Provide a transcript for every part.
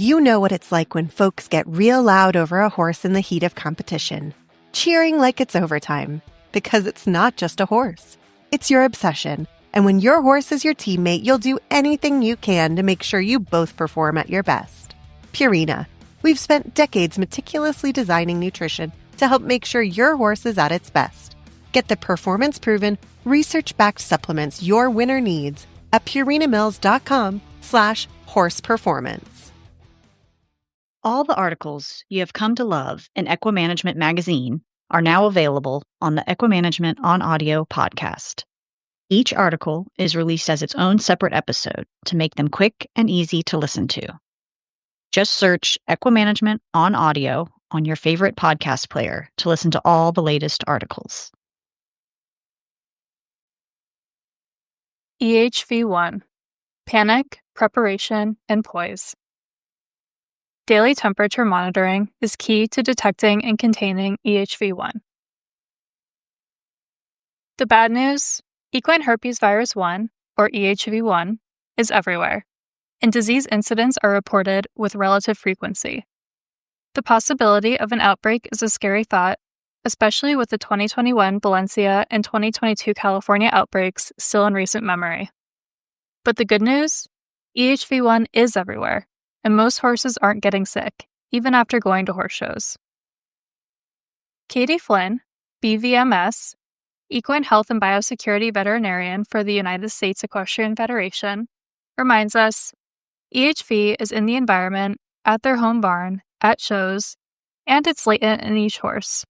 You know what it's like when folks get real loud over a horse in the heat of competition, cheering like it's overtime. Because it's not just a horse. It's your obsession. And when your horse is your teammate, you'll do anything you can to make sure you both perform at your best. Purina. We've spent decades meticulously designing nutrition to help make sure your horse is at its best. Get the performance-proven, research-backed supplements your winner needs at purinamills.com/horseperformance. All the articles you have come to love in EquiManagement Magazine are now available on the EquiManagement on Audio podcast. Each article is released as its own separate episode to make them quick and easy to listen to. Just search EquiManagement on Audio on your favorite podcast player to listen to all the latest articles. EHV-1 Panic, Preparation, and Poise. Daily temperature monitoring is key to detecting and containing EHV-1. The bad news: equine herpes virus 1, or EHV-1, is everywhere, and disease incidents are reported with relative frequency. The possibility of an outbreak is a scary thought, especially with the 2021 Valencia and 2022 California outbreaks still in recent memory. But the good news? EHV-1 is everywhere, and most horses aren't getting sick, even after going to horse shows. Katie Flynn, BVMS, Equine Health and Biosecurity Veterinarian for the United States Equestrian Federation, reminds us EHV is in the environment, at their home barn, at shows, and it's latent in each horse.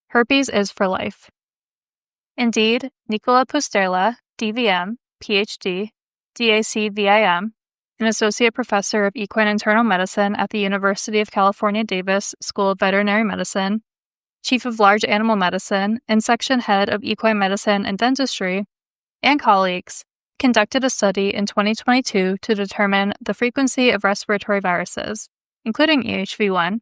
Herpes is for life. Indeed, Nicola Pusterla, DVM, PhD, DACVIM, an associate professor of equine internal medicine at the University of California Davis School of Veterinary Medicine, chief of large animal medicine, and section head of equine medicine and dentistry, and colleagues, conducted a study in 2022 to determine the frequency of respiratory viruses, including EHV-1,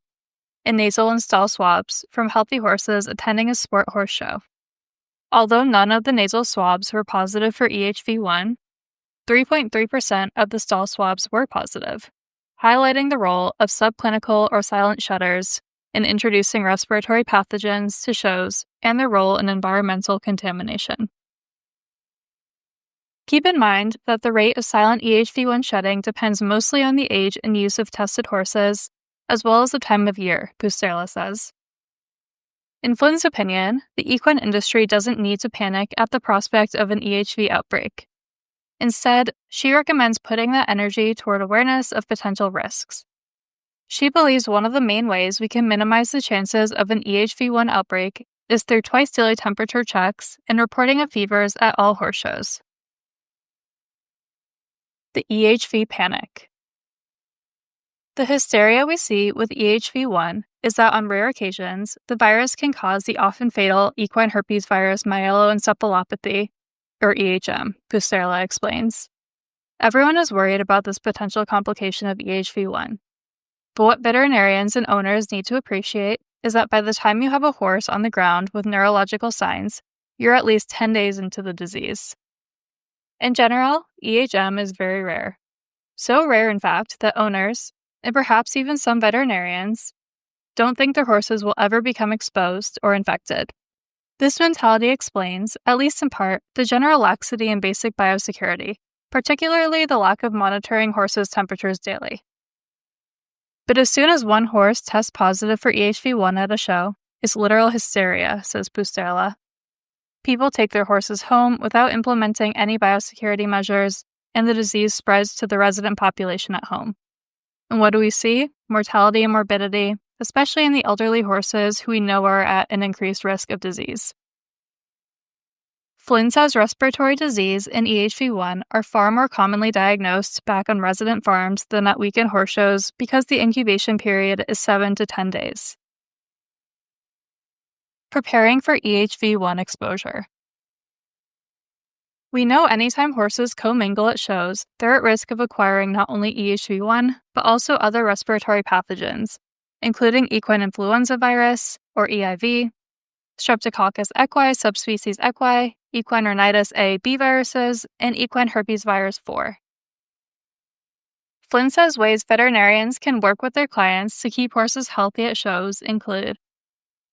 in nasal and stall swabs from healthy horses attending a sport horse show. Although none of the nasal swabs were positive for EHV-1, 3.3% of the stall swabs were positive, highlighting the role of subclinical or silent shutters in introducing respiratory pathogens to shows and their role in environmental contamination. Keep in mind that the rate of silent EHV-1 shedding depends mostly on the age and use of tested horses, as well as the time of year, Pusterla says. In Flynn's opinion, the equine industry doesn't need to panic at the prospect of an EHV outbreak. Instead, she recommends putting that energy toward awareness of potential risks. She believes one of the main ways we can minimize the chances of an EHV-1 outbreak is through twice-daily temperature checks and reporting of fevers at all horse shows. The EHV panic. The hysteria we see with EHV-1 is that on rare occasions, the virus can cause the often fatal equine herpes virus myeloencephalopathy, or EHM, Pusterla explains. Everyone is worried about this potential complication of EHV-1. But what veterinarians and owners need to appreciate is that by the time you have a horse on the ground with neurological signs, you're at least 10 days into the disease. In general, EHM is very rare. So rare, in fact, that owners, and perhaps even some veterinarians, don't think their horses will ever become exposed or infected. This mentality explains, at least in part, the general laxity in basic biosecurity, particularly the lack of monitoring horses' temperatures daily. But as soon as one horse tests positive for EHV-1 at a show, it's literal hysteria, says Pusterla. People take their horses home without implementing any biosecurity measures, and the disease spreads to the resident population at home. And what do we see? Mortality and morbidity, especially in the elderly horses who we know are at an increased risk of disease. Flynn says respiratory disease and EHV-1 are far more commonly diagnosed back on resident farms than at weekend horse shows because the incubation period is 7 to 10 days. Preparing for EHV-1 exposure. We know anytime horses commingle at shows, they're at risk of acquiring not only EHV-1, but also other respiratory pathogens, including equine influenza virus, or EIV, Streptococcus equi subspecies equi, equine rhinitis A/B viruses, and equine herpes virus 4. Flynn says ways veterinarians can work with their clients to keep horses healthy at shows include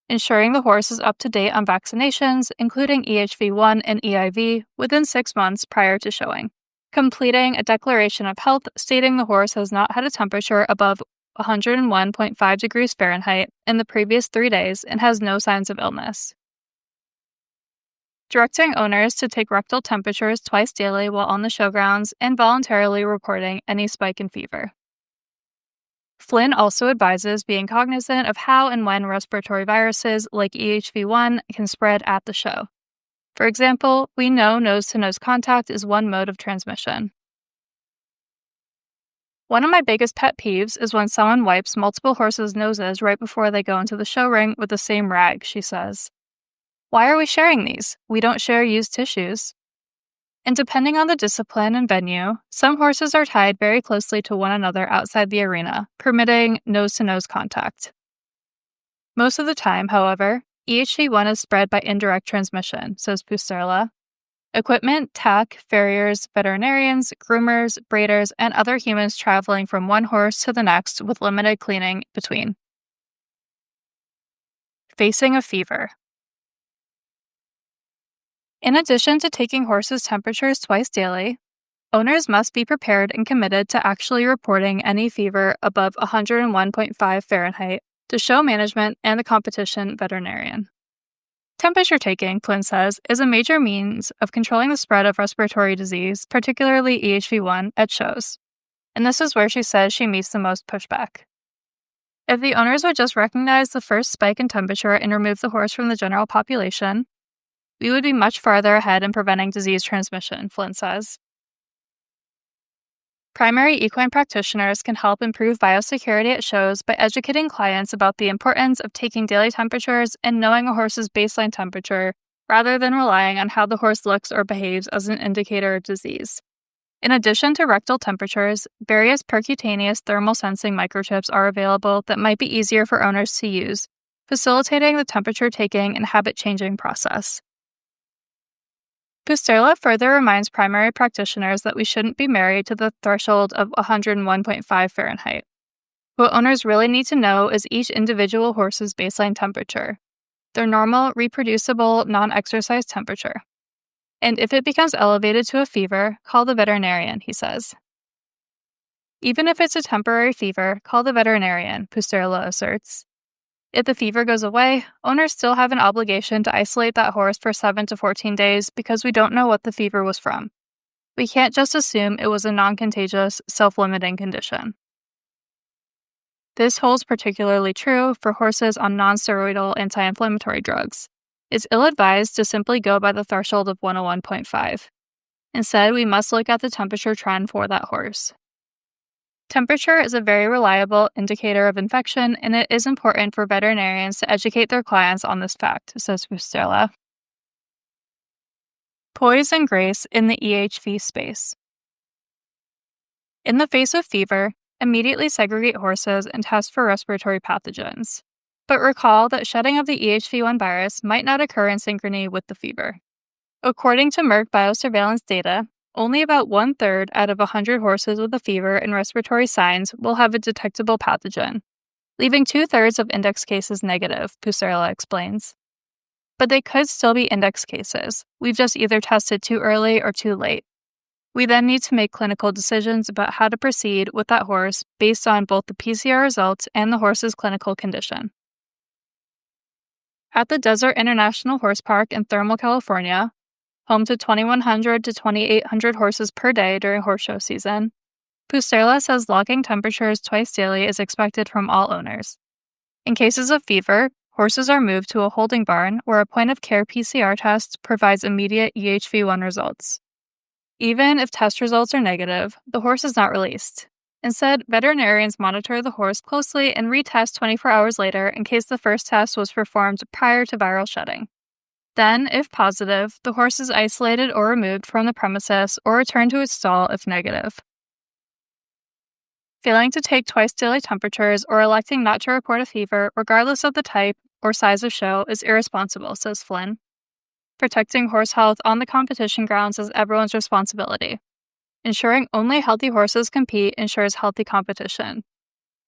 ensuring the horse is up to date on vaccinations, including EHV-1 and EIV, within 6 months prior to showing. Completing a declaration of health stating the horse has not had a temperature above 101.5 degrees Fahrenheit in the previous 3 days and has no signs of illness. Directing owners to take rectal temperatures twice daily while on the showgrounds and voluntarily reporting any spike in fever. Flynn also advises being cognizant of how and when respiratory viruses like EHV-1 can spread at the show. For example, we know nose-to-nose contact is one mode of transmission. One of my biggest pet peeves is when someone wipes multiple horses' noses right before they go into the show ring with the same rag, she says. Why are we sharing these? We don't share used tissues. And depending on the discipline and venue, some horses are tied very closely to one another outside the arena, permitting nose-to-nose contact. Most of the time, however, EHV-1 is spread by indirect transmission, says Pusterla. Equipment, tack, farriers, veterinarians, groomers, breeders, and other humans traveling from one horse to the next with limited cleaning between. Facing a fever. In addition to taking horses' temperatures twice daily, owners must be prepared and committed to actually reporting any fever above 101.5 Fahrenheit to show management and the competition veterinarian. Temperature taking, Flynn says, is a major means of controlling the spread of respiratory disease, particularly EHV-1, at shows. And this is where she says she meets the most pushback. If the owners would just recognize the first spike in temperature and remove the horse from the general population, we would be much farther ahead in preventing disease transmission, Flynn says. Primary equine practitioners can help improve biosecurity at shows by educating clients about the importance of taking daily temperatures and knowing a horse's baseline temperature rather than relying on how the horse looks or behaves as an indicator of disease. In addition to rectal temperatures, various percutaneous thermal sensing microchips are available that might be easier for owners to use, facilitating the temperature taking and habit changing process. Pusterla further reminds primary practitioners that we shouldn't be married to the threshold of 101.5 Fahrenheit. What owners really need to know is each individual horse's baseline temperature, their normal, reproducible, non-exercise temperature. And if it becomes elevated to a fever, call the veterinarian, he says. Even if it's a temporary fever, call the veterinarian, Pusterla asserts. If the fever goes away, owners still have an obligation to isolate that horse for 7 to 14 days because we don't know what the fever was from. We can't just assume it was a non-contagious, self-limiting condition. This holds particularly true for horses on non-steroidal anti-inflammatory drugs. It's ill-advised to simply go by the threshold of 101.5. Instead, we must look at the temperature trend for that horse. Temperature is a very reliable indicator of infection, and it is important for veterinarians to educate their clients on this fact, says Pusterla. Poise and grace in the EHV space. In the face of fever, immediately segregate horses and test for respiratory pathogens. But recall that shedding of the EHV-1 virus might not occur in synchrony with the fever. According to Merck biosurveillance data, only about 1/3 out of 100 horses with a fever and respiratory signs will have a detectable pathogen, leaving 2/3 of index cases negative, Pusterla explains. But they could still be index cases. We've just either tested too early or too late. We then need to make clinical decisions about how to proceed with that horse based on both the PCR results and the horse's clinical condition. At the Desert International Horse Park in Thermal, California, home to 2,100 to 2,800 horses per day during horse show season, Pusterla says logging temperatures twice daily is expected from all owners. In cases of fever, horses are moved to a holding barn where a point-of-care PCR test provides immediate EHV-1 results. Even if test results are negative, the horse is not released. Instead, veterinarians monitor the horse closely and retest 24 hours later in case the first test was performed prior to viral shedding. Then, if positive, the horse is isolated or removed from the premises or returned to its stall if negative. Failing to take twice daily temperatures or electing not to report a fever, regardless of the type or size of show, is irresponsible, says Flynn. Protecting horse health on the competition grounds is everyone's responsibility. ensuring only healthy horses compete ensures healthy competition.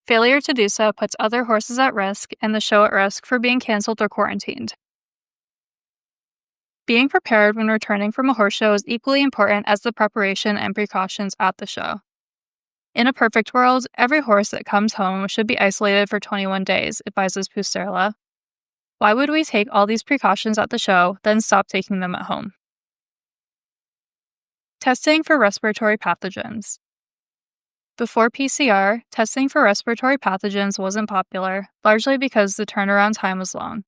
Failure to do so puts other horses at risk and the show at risk for being canceled or quarantined. Being prepared when returning from a horse show is equally important as the preparation and precautions at the show. In a perfect world, every horse that comes home should be isolated for 21 days, advises Pusterla. Why would we take all these precautions at the show, then stop taking them at home? Testing for respiratory pathogens. Before PCR, testing for respiratory pathogens wasn't popular, largely because the turnaround time was long.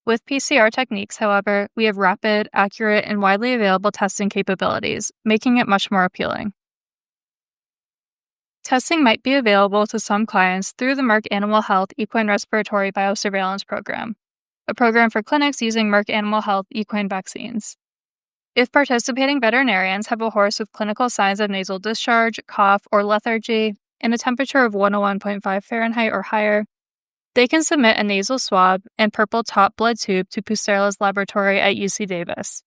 With PCR techniques, however, we have rapid, accurate, and widely available testing capabilities, making it much more appealing. Testing might be available to some clients through the Merck Animal Health Equine Respiratory Biosurveillance Program, a program for clinics using Merck Animal Health equine vaccines. If participating veterinarians have a horse with clinical signs of nasal discharge, cough, or lethargy, and a temperature of 101.5 Fahrenheit or higher, they can submit a nasal swab and purple top blood tube to Pusterla's laboratory at UC Davis.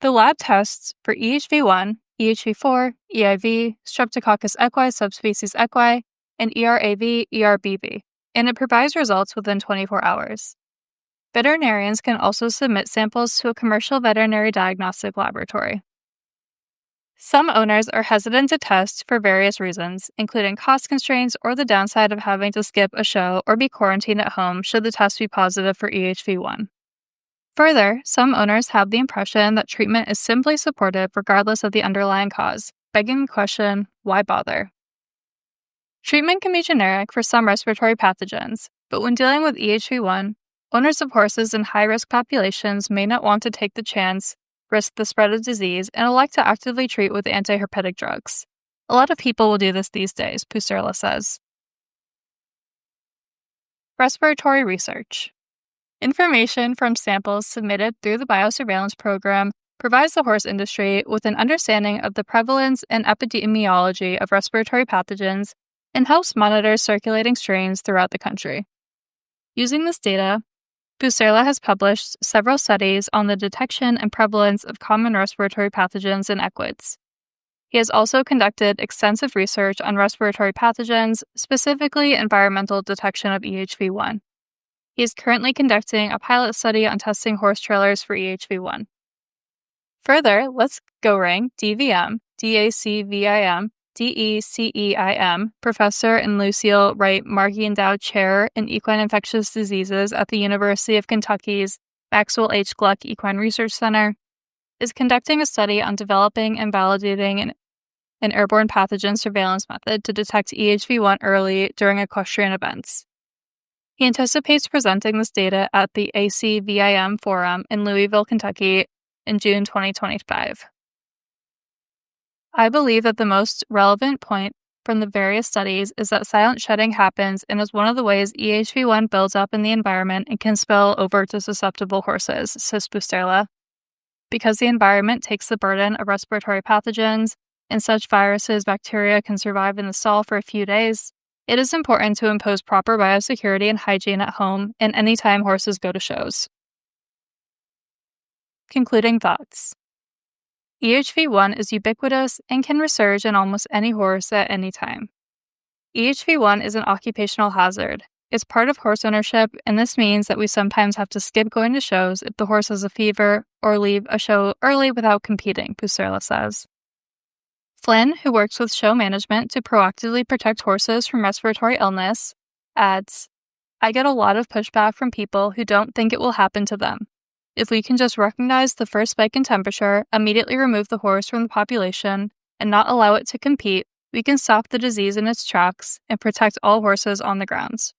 The lab tests for EHV-1, EHV-4, EIV, Streptococcus equi subspecies equi, and ERAV, ERBV, and it provides results within 24 hours. Veterinarians can also submit samples to a commercial veterinary diagnostic laboratory. Some owners are hesitant to test for various reasons, including cost constraints or the downside of having to skip a show or be quarantined at home should the test be positive for EHV-1. Further, some owners have the impression that treatment is simply supportive regardless of the underlying cause, begging the question, why bother? Treatment can be generic for some respiratory pathogens, but when dealing with EHV-1, owners of horses in high-risk populations may not want to take the chance, risk the spread of disease, and elect to actively treat with antiherpetic drugs. A lot of people will do this these days, Pusterla says. Respiratory research. Information from samples submitted through the biosurveillance program provides the horse industry with an understanding of the prevalence and epidemiology of respiratory pathogens and helps monitor circulating strains throughout the country. Using this data, Pusterla has published several studies on the detection and prevalence of common respiratory pathogens in equids. He has also conducted extensive research on respiratory pathogens, specifically environmental detection of EHV-1. He is currently conducting a pilot study on testing horse trailers for EHV-1. Further, Let's Go Ring, DVM, DACVIM, DECEIM, professor and Lucille Wright Markey Endowed Chair in Equine Infectious Diseases at the University of Kentucky's Maxwell H. Gluck Equine Research Center, is conducting a study on developing and validating an airborne pathogen surveillance method to detect EHV-1 early during equestrian events. He anticipates presenting this data at the ACVIM Forum in Louisville, Kentucky in June 2025. I believe that the most relevant point from the various studies is that silent shedding happens and is one of the ways EHV-1 builds up in the environment and can spill over to susceptible horses, says Pusterla. Because the environment takes the burden of respiratory pathogens and such viruses, bacteria can survive in the stall for a few days, it is important to impose proper biosecurity and hygiene at home and anytime horses go to shows. Concluding thoughts. EHV-1 is ubiquitous and can resurge in almost any horse at any time. EHV-1 is an occupational hazard. It's part of horse ownership, and this means that we sometimes have to skip going to shows if the horse has a fever or leave a show early without competing, Pusterla says. Flynn, who works with show management to proactively protect horses from respiratory illness, adds, I get a lot of pushback from people who don't think it will happen to them. If we can just recognize the first spike in temperature, immediately remove the horse from the population, and not allow it to compete, we can stop the disease in its tracks and protect all horses on the grounds.